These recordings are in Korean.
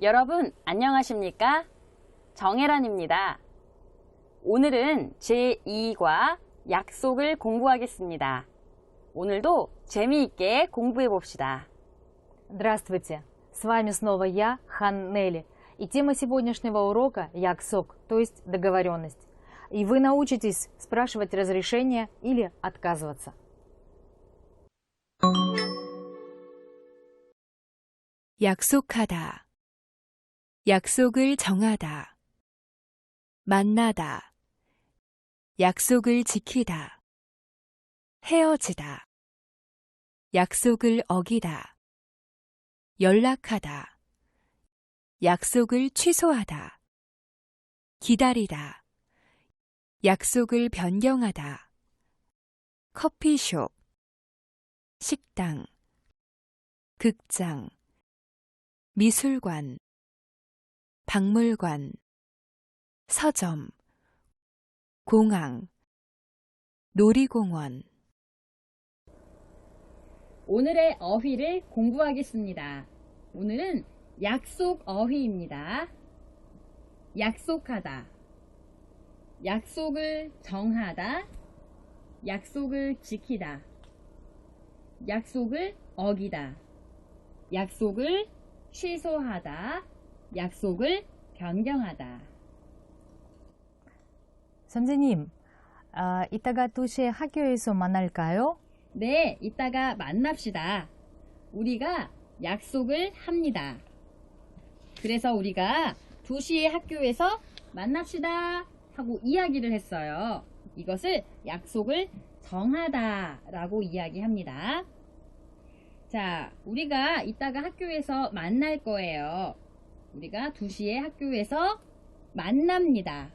여러분 안녕하십니까? 정혜란입니다. 오늘은 제2과 약속을 공부하겠습니다. 오늘도 재미있게 공부해 봅시다. Здравствуйте! С вами снова я, Хан Нелли. И тема сегодняшнего урока – яксок, то есть договоренность. И вы научитесь спрашивать разрешение или отказываться. 약속하다. 약속을 정하다. 만나다. 약속을 지키다. 헤어지다. 약속을 어기다. 연락하다. 약속을 취소하다. 기다리다. 약속을 변경하다. 커피숍. 식당. 극장. 미술관. 박물관. 서점. 공항. 놀이공원. 오늘의 어휘를 공부하겠습니다. 오늘은 약속 어휘입니다. 약속하다. 약속을 정하다. 약속을 지키다. 약속을 어기다. 약속을 취소하다. 약속을 변경하다. 선생님, 이따가 2시에 학교에서 만날까요? 네, 이따가 만납시다. 우리가 약속을 합니다. 그래서 우리가 2시에 학교에서 만납시다 하고 이야기를 했어요. 이것을 약속을 정하다 라고 이야기합니다. 자, 우리가 이따가 학교에서 만날 거예요. 우리가 2시에 학교에서 만납니다.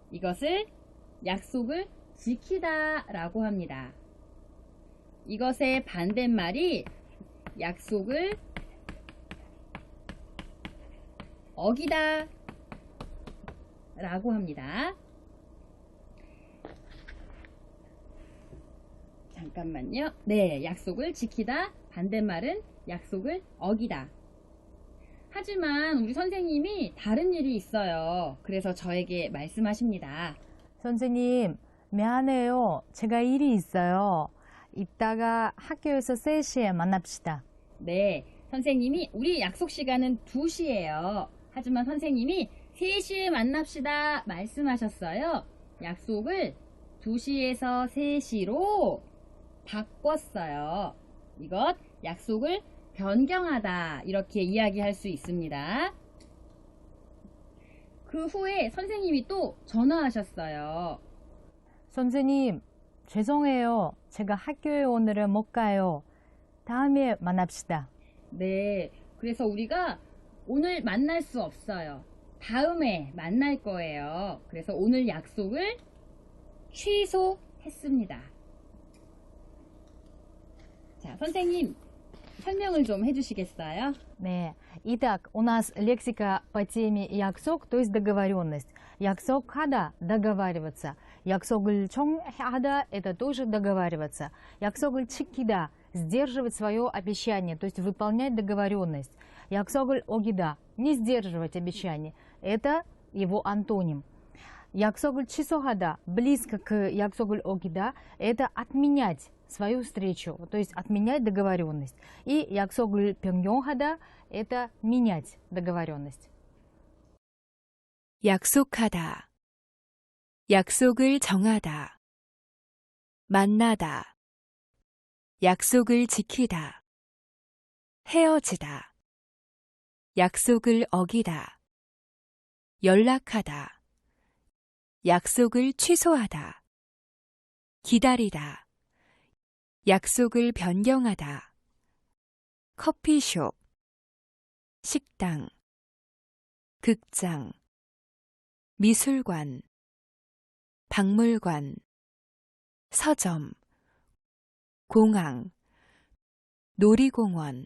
이것을 약속을 지키다 라고 합니다. 이것의 반대말이 약속을 어기다 라고 합니다. 잠깐만요. 네, 약속을 지키다. 반대말은 약속을 어기다. 하지만 우리 선생님이 다른 일이 있어요. 그래서 저에게 말씀하십니다. 선생님, 미안해요. 제가 일이 있어요. 이따가 학교에서 3시에 만납시다. 네, 선생님이 우리 약속 시간은 2시예요. 하지만 선생님이 3시에 만납시다 말씀하셨어요. 약속을 2시에서 3시로 바꿨어요. 이것 약속을 변경하다 이렇게 이야기할 수 있습니다. 그 후에 선생님이 또 전화하셨어요. 선생님, 죄송해요. 제가 학교에 오늘은 못 가요. 다음에 만납시다. 네, 그래서 우리가 오늘 만날 수 없어요. 다음에 만날 거예요. 그래서 오늘 약속을 취소했습니다. 자, 선생님 설명을 좀 해주시겠어요? 네. Итак, у нас лексика по теме 약속, то есть договоренность. 약속하다, договариваться. 약속을 정하다, это тоже договариваться. 약속을 지키다, сдерживать свое обещание, то есть выполнять договоренность. 약속을 어기다, не сдерживать обещание. Это его антоним. 약속을 취소하다, близко к 약속을 어기다, это отменять свою встречу, то есть отменять договоренность. И 약속을 변경하다 – это менять договоренность. 약속하다. 약속을 정하다. 만나다. 약속을 지키다. 헤어지다. 약속을 어기다. 연락하다. 약속을 취소하다. 기다리다. 약속을 변경하다. 커피숍. 식당. 극장. 미술관. 박물관. 서점. 공항. 놀이공원.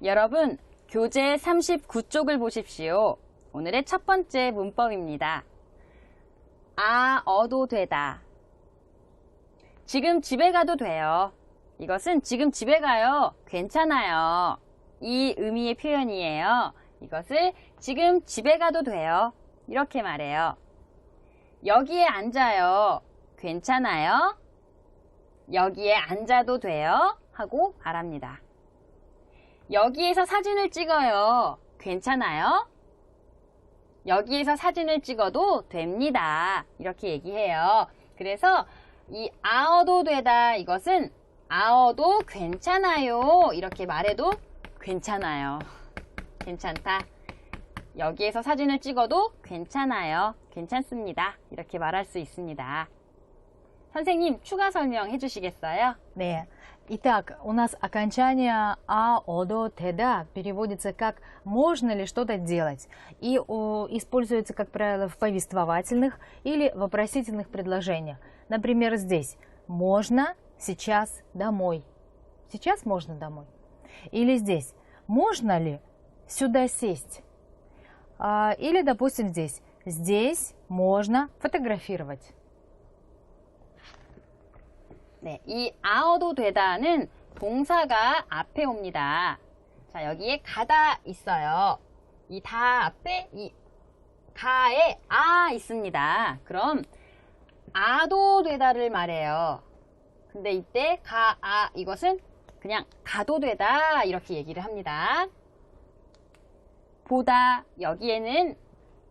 여러분, 교재 39쪽을 보십시오. 오늘의 첫 번째 문법입니다. 어도 되다. 지금 집에 가도 돼요. 이것은 지금 집에 가요. 괜찮아요. 이 의미의 표현이에요. 이것을 지금 집에 가도 돼요. 이렇게 말해요. 여기에 앉아요. 괜찮아요. 여기에 앉아도 돼요. 하고 말합니다. 여기에서 사진을 찍어요. 괜찮아요? 여기에서 사진을 찍어도 됩니다. 이렇게 얘기해요. 그래서 이 아어도 되다 이것은 아어도 괜찮아요. 이렇게 말해도 괜찮아요. 괜찮다. 여기에서 사진을 찍어도 괜찮아요. 괜찮습니다. 이렇게 말할 수 있습니다. 선생님, 추가 설명해 주시겠어요? 네. Итак, у нас окончание «одо теда» переводится как «можно ли что-то делать» и используется, как правило, в повествовательных или вопросительных предложениях. Например, здесь «можно сейчас домой». Сейчас можно домой. Или здесь «можно ли сюда сесть?» Или, допустим, здесь можно фотографировать. 네, 이 아어도 되다는 동사가 앞에 옵니다. 자, 여기에 가다 있어요. 이 다 앞에 이 가에 있습니다. 그럼 아도 되다를 말해요. 근데 이때 이것은 그냥 가도 되다 이렇게 얘기를 합니다. 보다, 여기에는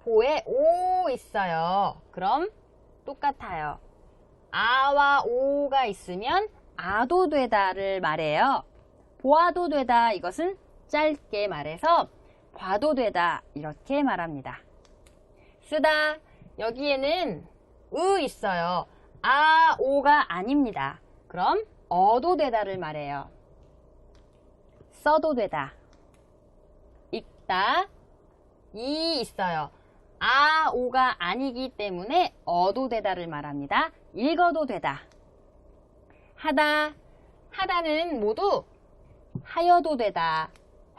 보에 오 있어요. 그럼 똑같아요. 아와 오가 있으면 아도 되다를 말해요. 보아도 되다 이것은 짧게 말해서 봐도 되다 이렇게 말합니다. 쓰다, 여기에는 있어요. 오가 아닙니다. 그럼 어도 되다를 말해요. 써도 되다. 읽다, 이 있어요. 오가 아니기 때문에 어도 되다를 말합니다. 읽어도 되다. 하다는 모두 하여도 되다,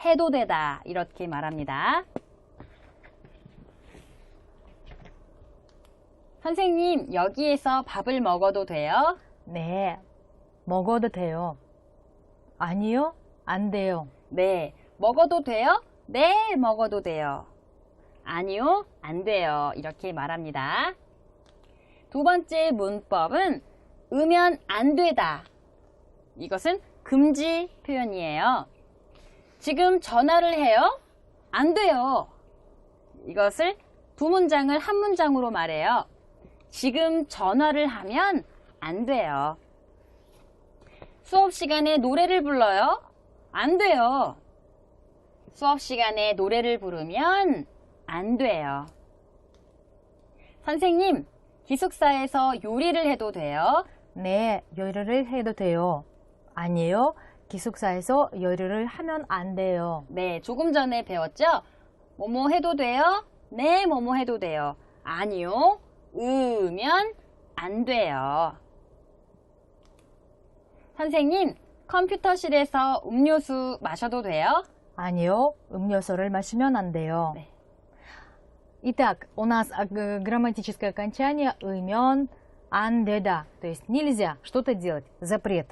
해도 되다 이렇게 말합니다. 선생님, 여기에서 밥을 먹어도 돼요? 네, 먹어도 돼요. 아니요, 안 돼요. 네, 먹어도 돼요? 네, 먹어도 돼요. 아니요, 안 돼요. 이렇게 말합니다. 두 번째 문법은 으면 안 되다. 이것은 금지 표현이에요. 지금 전화를 해요? 안 돼요. 이것을 두 문장을 한 문장으로 말해요. 지금 전화를 하면 안 돼요. 수업 시간에 노래를 불러요? 안 돼요. 수업 시간에 노래를 부르면 안 돼요. 선생님, 기숙사에서 요리를 해도 돼요? 네, 요리를 해도 돼요. 아니요, 기숙사에서 요리를 하면 안 돼요. 네, 조금 전에 배웠죠? 뭐뭐 해도 돼요? 네, 뭐뭐 해도 돼요. 아니요, 으면 안 돼요. 선생님, 컴퓨터실에서 음료수 마셔도 돼요? 아니요, 음료수를 마시면 안 돼요. 네. Итак, у нас грамматическое окончание «ымен ан деда», то есть нельзя что-то делать, запрет.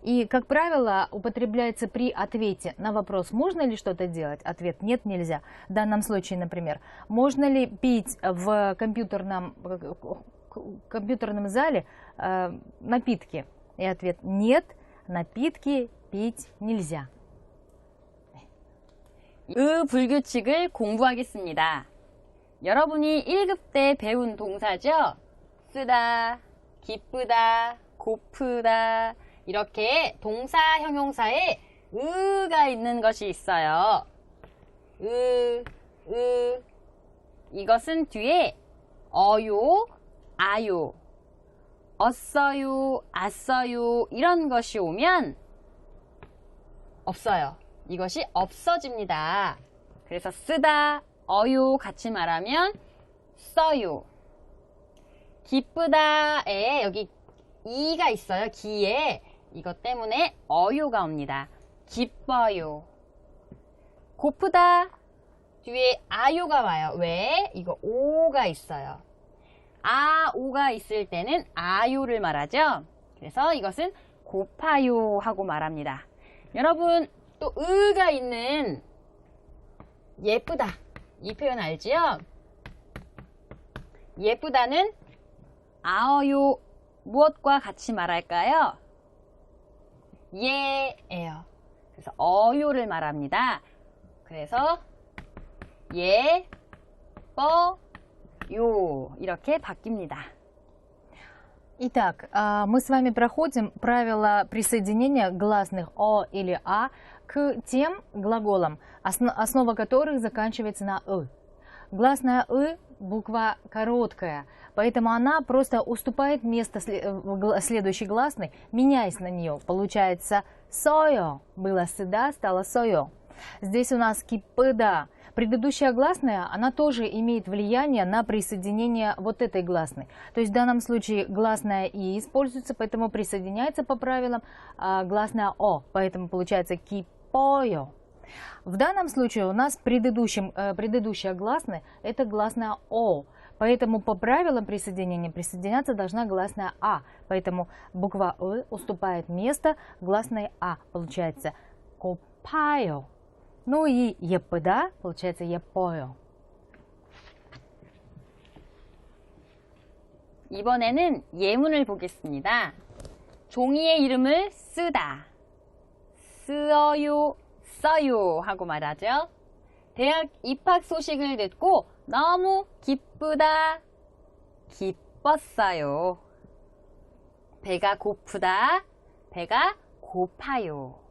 И, как правило, употребляется при ответе на вопрос «можно ли что-то делать?» Ответ «нет, нельзя». В данном случае, например, «можно ли пить в компьютерном зале напитки?» И ответ «нет, напитки пить нельзя». 불규칙을 공부하겠습니다. 여러분이 1급 때 배운 동사죠? 쓰다, 기쁘다, 고프다 이렇게 동사 형용사에 으가 있는 것이 있어요. 이것은 뒤에 어요, 아요, 어써요, 아써요 이런 것이 오면 없어요. 이것이 없어집니다. 그래서 쓰다, 어요 같이 말하면 써요. 기쁘다에 여기 이가 있어요. 기에 이것 때문에 어요가 옵니다. 기뻐요. 고프다. 뒤에 아요가 와요. 왜? 이거 오가 있어요. 아, 오가 있을 때는 아요를 말하죠. 그래서 이것은 고파요 하고 말합니다. 여러분, 또 으가 있는 예쁘다. 이 표현 알지요? 예쁘다는 아어요 무엇과 같이 말할까요? 예예요. 그래서 어요를 말합니다. 그래서 예, 뻐, 요 이렇게 바뀝니다. Итак, мы с вами проходим правила присоединения гласных «о» или «а» к тем глаголам, основа которых заканчивается на «ы». Гласная «ы» буква короткая, поэтому она просто уступает место следующей гласной, меняясь на нее. Получается «сойо» было «сыда», стало «сойо». Здесь у нас «кипыда». Предыдущая гласная, она тоже имеет влияние на присоединение вот этой гласной. То есть в данном случае гласная «и» используется, поэтому присоединяется по правилам гласная «о», поэтому получается «кипойо». В данном случае у нас предыдущая гласная – это гласная «о», поэтому по правилам присоединяться должна гласная «а», поэтому буква «ы» уступает место гласной «а», получается «копайо». Ну и «епыда» получается «епою». 이번에는 예문을 보겠습니다. 종이의 이름을 쓰다. 쓰어요, 써요 하고 말하죠. 대학 입학 소식을 듣고 너무 기쁘다. 기뻤어요. 배가 고프다. 배가 고파요.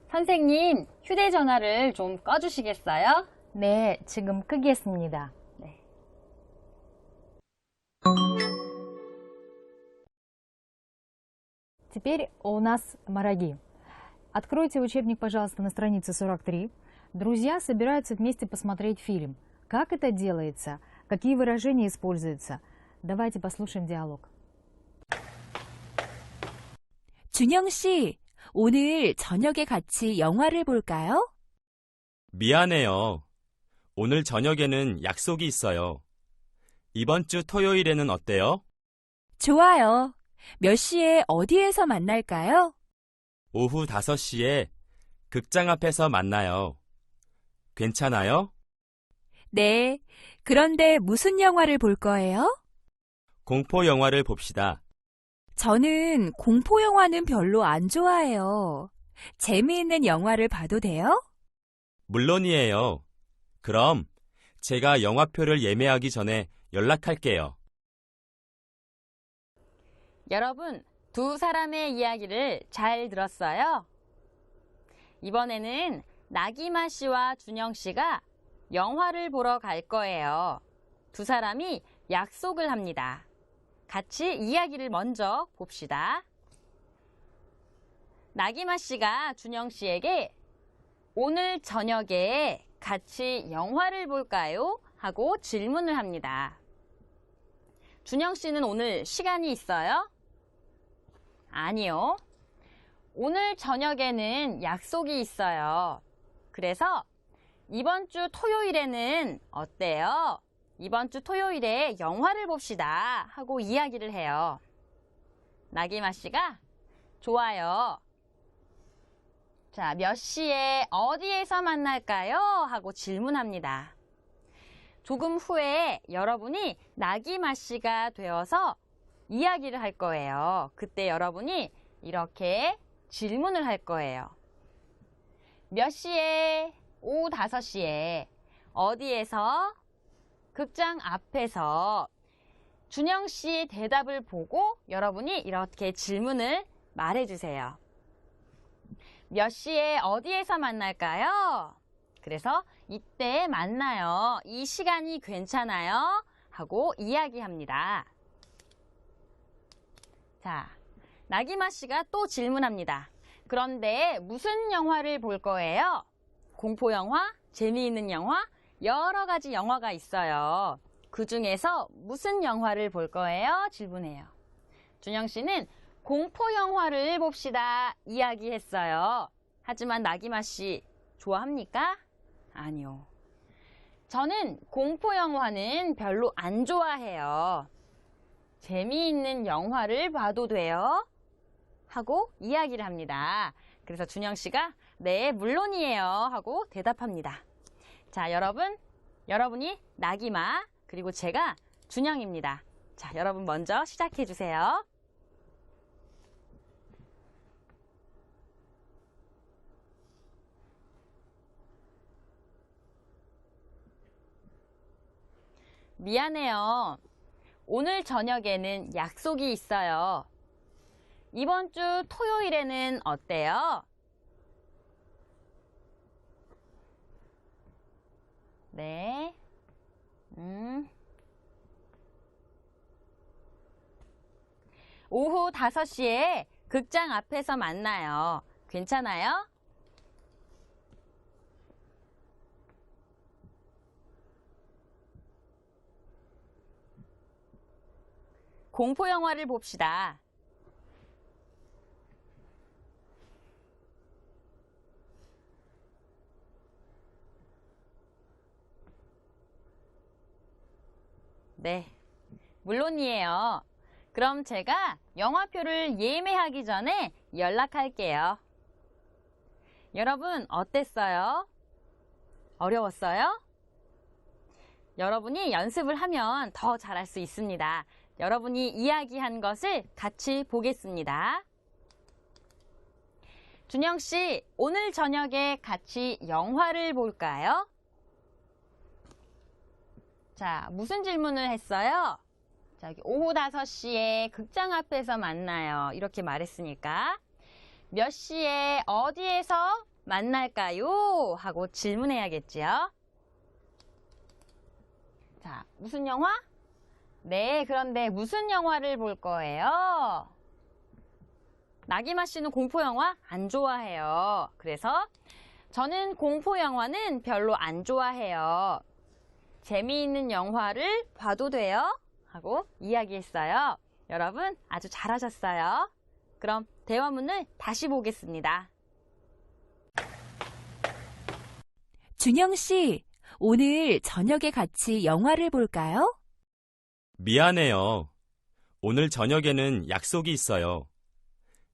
선생님, 휴대전화를 좀 꺼주시겠어요? 네, 지금 끄겠습니다. 네. Теперь у нас мараги. Откройте учебник, пожалуйста, на странице 43. Друзья собираются вместе посмотреть фильм. Как это делается? Какие выражения используются? Давайте послушаем диалог. 준영 씨, 오늘 저녁에 같이 영화를 볼까요? 미안해요. 오늘 저녁에는 약속이 있어요. 이번 주 토요일에는 어때요? 좋아요. 몇 시에 어디에서 만날까요? 오후 5시에 극장 앞에서 만나요. 괜찮아요? 네. 그런데 무슨 영화를 볼 거예요? 공포 영화를 봅시다. 저는 공포 영화는 별로 안 좋아해요. 재미있는 영화를 봐도 돼요? 물론이에요. 그럼 제가 영화표를 예매하기 전에 연락할게요. 여러분, 두 사람의 이야기를 잘 들었어요? 이번에는 나기마 씨와 준영 씨가 영화를 보러 갈 거예요. 두 사람이 약속을 합니다. 같이 이야기를 먼저 봅시다. 나기마 씨가 준영 씨에게 오늘 저녁에 같이 영화를 볼까요? 하고 질문을 합니다. 준영 씨는 오늘 시간이 있어요? 아니요. 오늘 저녁에는 약속이 있어요. 그래서 이번 주 토요일에는 어때요? 이번 주 토요일에 영화를 봅시다 하고 이야기를 해요. 나기마 씨가 좋아요. 자, 몇 시에 어디에서 만날까요? 하고 질문합니다. 조금 후에 여러분이 나기마 씨가 되어서 이야기를 할 거예요. 그때 여러분이 이렇게 질문을 할 거예요. 몇 시에? 오후 5시에. 어디에서? 극장 앞에서. 준영 씨의 대답을 보고 여러분이 이렇게 질문을 말해주세요. 몇 시에 어디에서 만날까요? 그래서 이때 만나요. 이 시간이 괜찮아요? 하고 이야기합니다. 자, 나기마 씨가 또 질문합니다. 그런데 무슨 영화를 볼 거예요? 공포 영화? 재미있는 영화? 여러 가지 영화가 있어요. 그 중에서 무슨 영화를 볼 거예요? 질문해요. 준영 씨는 공포 영화를 봅시다 이야기했어요. 하지만 나기마 씨, 좋아합니까? 아니요. 저는 공포 영화는 별로 안 좋아해요. 재미있는 영화를 봐도 돼요? 하고 이야기를 합니다. 그래서 준영 씨가 네, 물론이에요 하고 대답합니다. 자, 여러분이 나기마, 그리고 제가 준영입니다. 자, 여러분 먼저 시작해 주세요. 미안해요. 오늘 저녁에는 약속이 있어요. 이번 주 토요일에는 어때요? 네. 오후 5시에 극장 앞에서 만나요. 괜찮아요? 공포 영화를 봅시다. 네, 물론이에요. 그럼 제가 영화표를 예매하기 전에 연락할게요. 여러분, 어땠어요? 어려웠어요? 여러분이 연습을 하면 더 잘할 수 있습니다. 여러분이 이야기한 것을 같이 보겠습니다. 준영 씨, 오늘 저녁에 같이 영화를 볼까요? 자, 무슨 질문을 했어요? 자, 여기 오후 5시에 극장 앞에서 만나요. 이렇게 말했으니까 몇 시에 어디에서 만날까요? 하고 질문해야겠지요. 자, 무슨 영화? 네, 그런데 무슨 영화를 볼 거예요? 나기마 씨는 공포 영화 안 좋아해요. 그래서 저는 공포 영화는 별로 안 좋아해요. 재미있는 영화를 봐도 돼요? 하고 이야기했어요. 여러분 아주 잘하셨어요. 그럼 대화문을 다시 보겠습니다. 준영 씨, 오늘 저녁에 같이 영화를 볼까요? 미안해요. 오늘 저녁에는 약속이 있어요.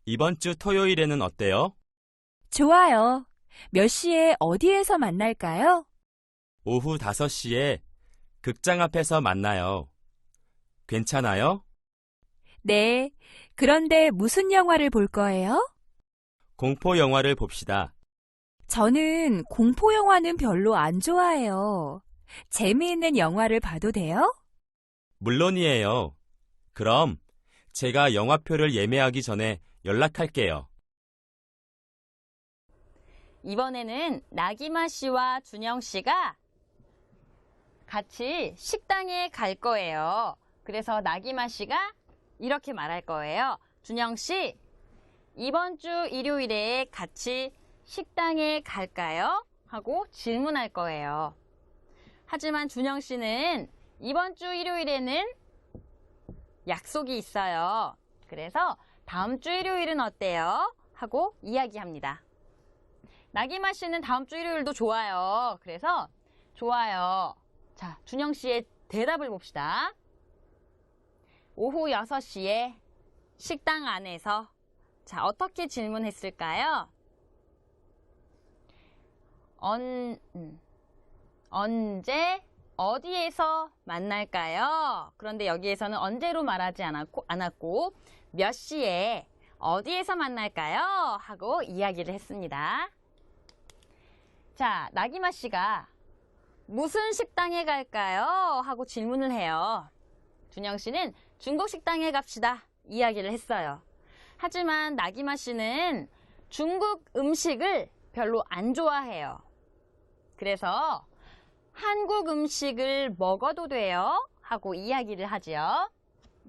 이번 주 토요일에는 어때요? 좋아요. 몇 시에 어디에서 만날까요? 오후 5시에 극장 앞에서 만나요. 괜찮아요? 네. 그런데 무슨 영화를 볼 거예요? 공포 영화를 봅시다. 저는 공포 영화는 별로 안 좋아해요. 재미있는 영화를 봐도 돼요? 물론이에요. 그럼 제가 영화표를 예매하기 전에 연락할게요. 이번에는 나기마 씨와 준영 씨가 같이 식당에 갈 거예요. 그래서 나기마 씨가 이렇게 말할 거예요. 준영 씨, 이번 주 일요일에 같이 식당에 갈까요? 하고 질문할 거예요. 하지만 준영 씨는 이번 주 일요일에는 약속이 있어요. 그래서 다음 주 일요일은 어때요? 하고 이야기합니다. 나기마 씨는 다음 주 일요일도 좋아요. 그래서 좋아요. 자, 준영 씨의 대답을 봅시다. 오후 6시에 식당 안에서 자, 어떻게 질문했을까요? 언제 어디에서 만날까요? 그런데 여기에서는 언제로 말하지 않았고 몇 시에 어디에서 만날까요? 하고 이야기를 했습니다. 자, 나기마 씨가 무슨 식당에 갈까요? 하고 질문을 해요. 준영 씨는 중국 식당에 갑시다. 이야기를 했어요. 하지만 나기마 씨는 중국 음식을 별로 안 좋아해요. 그래서 한국 음식을 먹어도 돼요? 하고 이야기를 하지요.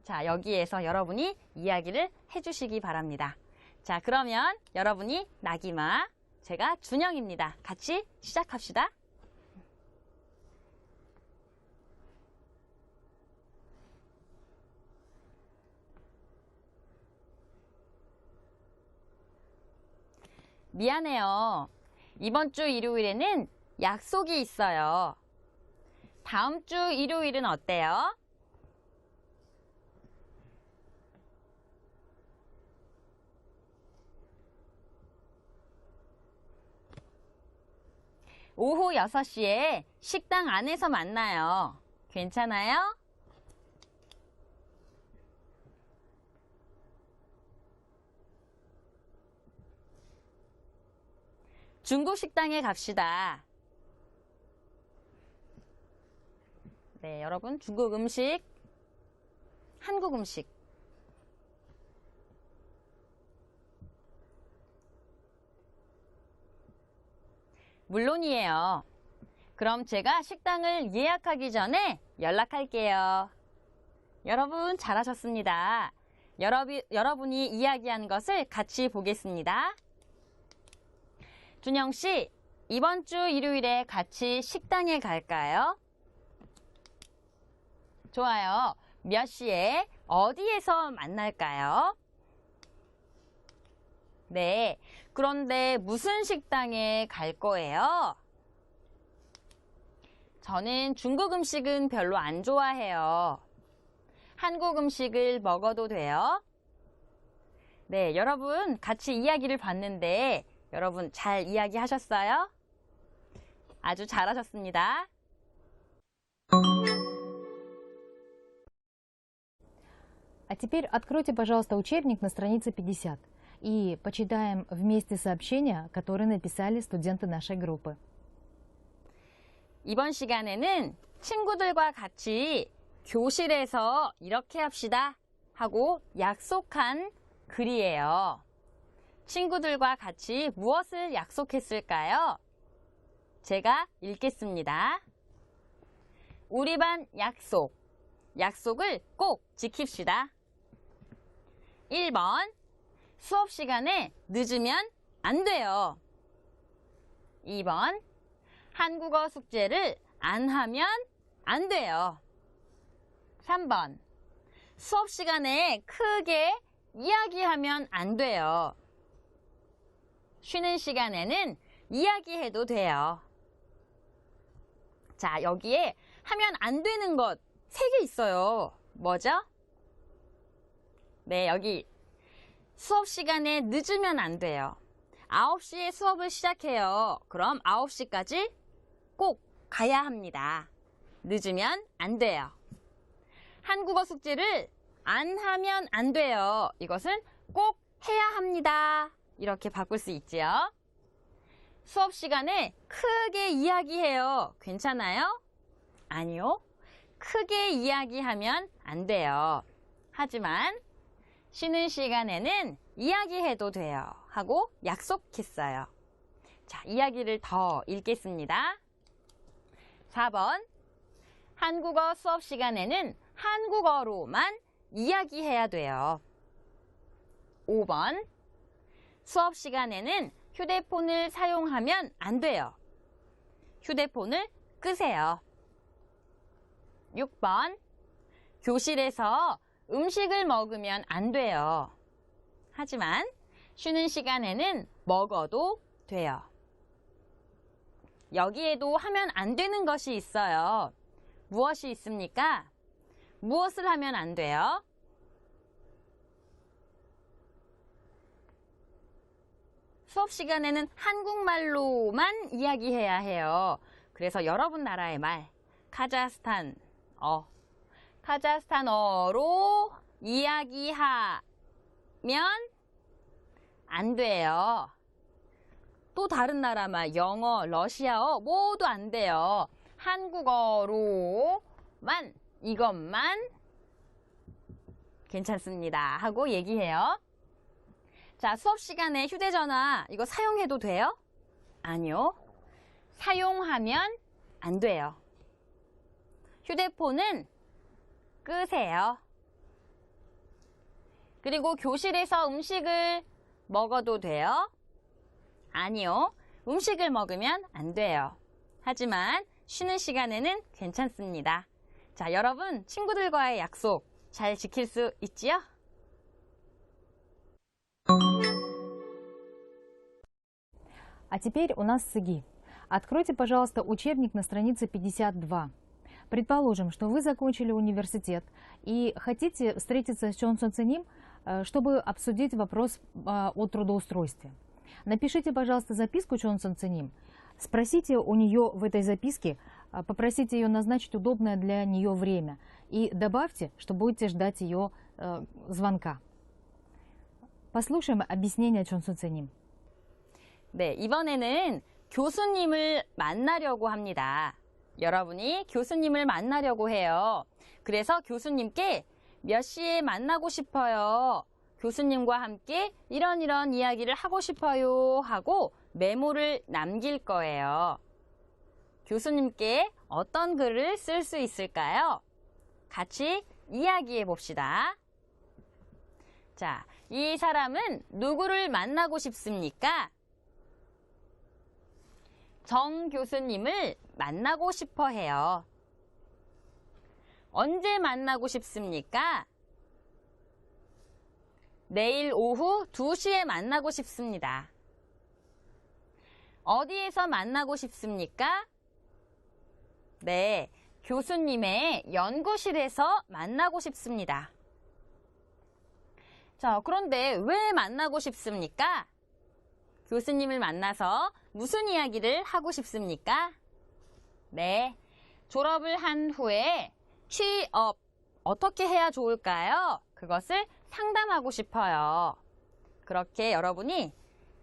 자, 여기에서 여러분이 이야기를 해주시기 바랍니다. 자, 그러면 여러분이 나기마, 제가 준영입니다. 같이 시작합시다. 미안해요. 이번 주 일요일에는 약속이 있어요. 다음 주 일요일은 어때요? 오후 6시에 식당 안에서 만나요. 괜찮아요? 중국 식당에 갑시다. 네, 여러분, 중국 음식, 한국 음식. 물론이에요. 그럼 제가 식당을 예약하기 전에 연락할게요. 여러분, 잘하셨습니다. 여러분이 이야기한 것을 같이 보겠습니다. 준영 씨, 이번 주 일요일에 같이 식당에 갈까요? 좋아요. 몇 시에 어디에서 만날까요? 네. 그런데 무슨 식당에 갈 거예요? 저는 중국 음식은 별로 안 좋아해요. 한국 음식을 먹어도 돼요? 네, 여러분 같이 이야기를 봤는데 여러분 잘 이야기하셨어요? 아주 잘하셨습니다. А теперь откройте, пожалуйста, учебник на странице 50 и почитаем вместе сообщения, которые написали студенты нашей группы. 이번 시간에는 친구들과 같이 교실에서 이렇게 합시다 하고 약속한 글이에요. 친구들과 같이 무엇을 약속했을까요? 제가 읽겠습니다. 우리 반 약속. 약속을 꼭 지킵시다. 1번. 수업 시간에 늦으면 안 돼요. 2번. 한국어 숙제를 안 하면 안 돼요. 3번. 수업 시간에 크게 이야기하면 안 돼요. 쉬는 시간에는 이야기해도 돼요. 자, 여기에 하면 안 되는 것 3개 있어요. 뭐죠? 네, 여기 수업 시간에 늦으면 안 돼요. 9시에 수업을 시작해요. 그럼 9시까지 꼭 가야 합니다. 늦으면 안 돼요. 한국어 숙제를 안 하면 안 돼요. 이것은 꼭 해야 합니다. 이렇게 바꿀 수 있지요. 수업 시간에 크게 이야기해요. 괜찮아요? 아니요. 크게 이야기하면 안 돼요. 하지만 쉬는 시간에는 이야기해도 돼요. 하고 약속했어요. 자, 이야기를 더 읽겠습니다. 4번. 한국어 수업 시간에는 한국어로만 이야기해야 돼요. 5번. 수업 시간에는 휴대폰을 사용하면 안 돼요. 휴대폰을 끄세요. 6번. 교실에서 음식을 먹으면 안 돼요. 하지만 쉬는 시간에는 먹어도 돼요. 여기에도 하면 안 되는 것이 있어요. 무엇이 있습니까? 무엇을 하면 안 돼요? 수업 시간에는 한국말로만 이야기해야 해요. 그래서 여러분 나라의 말, 카자흐스탄어로 이야기하면 안 돼요. 또 다른 나라 말, 영어, 러시아어 모두 안 돼요. 한국어로만, 이것만 괜찮습니다 하고 얘기해요. 자, 수업 시간에 휴대전화 이거 사용해도 돼요? 아니요. 사용하면 안 돼요. 휴대폰은 끄세요. 그리고 교실에서 음식을 먹어도 돼요? 아니요. 음식을 먹으면 안 돼요. 하지만 쉬는 시간에는 괜찮습니다. 자, 여러분 친구들과의 약속 잘 지킬 수 있지요? А теперь у нас сыги. Откройте, пожалуйста, учебник на странице 52. Предположим, что вы закончили университет и хотите встретиться с Чон Сон Ценим, чтобы обсудить вопрос о трудоустройстве. Напишите, пожалуйста, записку Чон Сон Ценим. Спросите у нее в этой записке, попросите ее назначить удобное для нее время и добавьте, что будете ждать ее звонка. послушаем объяснение Чон Сон Ценим. 네, 이번에는 교수님을 만나려고 합니다. 여러분이 교수님을 만나려고 해요. 그래서 교수님께 몇 시에 만나고 싶어요. 교수님과 함께 이런 이야기를 하고 싶어요 하고 메모를 남길 거예요. 교수님께 어떤 글을 쓸 수 있을까요? 같이 이야기해 봅시다. 자, 이 사람은 누구를 만나고 싶습니까? 정 교수님을 만나고 싶어 해요. 언제 만나고 싶습니까? 내일 오후 2시에 만나고 싶습니다. 어디에서 만나고 싶습니까? 네, 교수님의 연구실에서 만나고 싶습니다. 자, 그런데 왜 만나고 싶습니까? 교수님을 만나서 무슨 이야기를 하고 싶습니까? 네, 졸업을 한 후에 취업, 어떻게 해야 좋을까요? 그것을 상담하고 싶어요. 그렇게 여러분이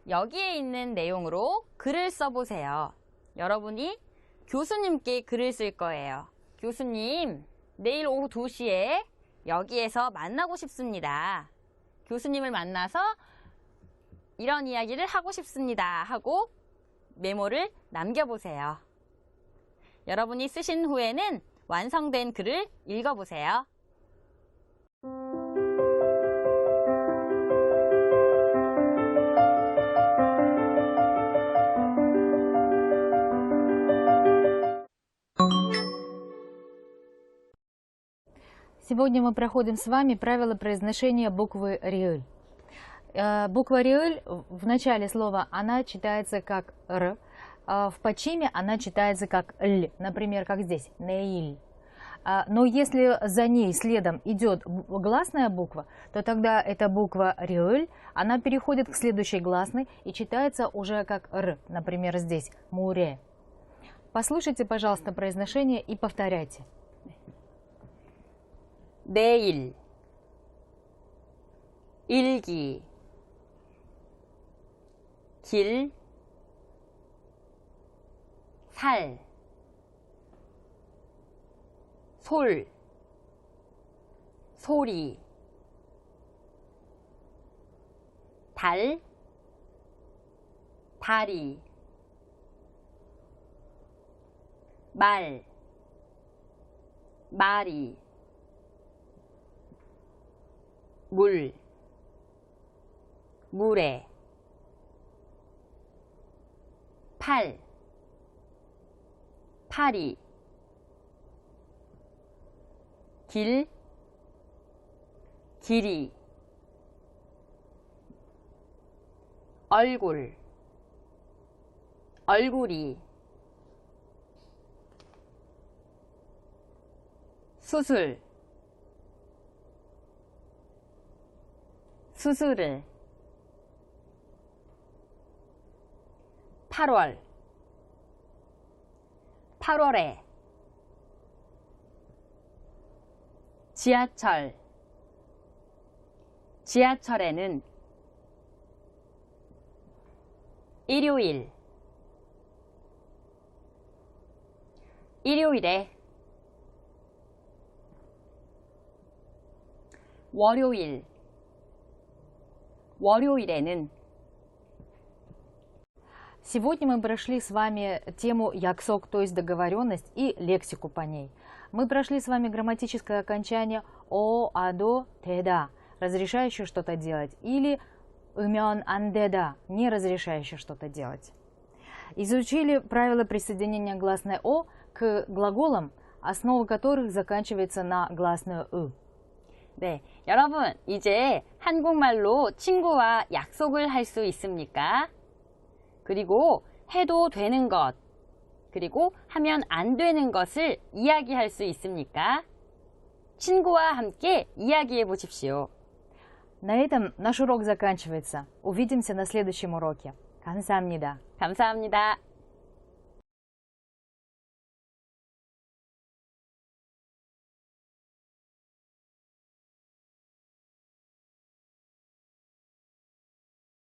여기에 있는 내용으로 글을 써보세요. 여러분이 교수님께 글을 쓸 거예요. 교수님, 내일 오후 2시에 여기에서 만나고 싶습니다. 교수님을 만나서 이런 이야기를 하고 싶습니다 하고 메모를 남겨보세요. 여러분이 쓰신 후에는 완성된 글을 읽어보세요. Сегодня мы проходим с вами правила произношения буквы риэль. Буква риэль в начале слова она читается как р, в подчиме она читается как л, например, как здесь, неиль. Но если за ней следом идет гласная буква, то тогда эта буква риэль, она переходит к следующей гласной и читается уже как р, например, здесь, муре. Послушайте, пожалуйста, произношение и повторяйте. 내일, 일기, 길, 살, 솔, 소리, 달, 다리, 말, 마리, 물, 물에, 팔, 파리, 길, 길이, 얼굴, 얼굴이, 수술, 수술을, 8월, 8월에, 지하철, 지하철에는, 일요일, 일요일에, 월요일, 월요일에는. Сегодня мы прошли с вами тему яксок, то есть договоренность, и лексику по ней. Мы прошли с вами грамматическое окончание о, адо, теда, разрешающее что-то делать, или умен андеда, не разрешающее что-то делать. Изучили правила присоединения гласной о к глаголам, основа которых заканчивается на гласную ы. 네, 여러분 이제 한국말로 친구와 약속을 할 수 있습니까? 그리고 해도 되는 것, 그리고 하면 안 되는 것을 이야기할 수 있습니까? 친구와 함께 이야기해 보십시오. На этом наш урок заканчивается. Увидимся на следующем уроке. 감사합니다. 감사합니다.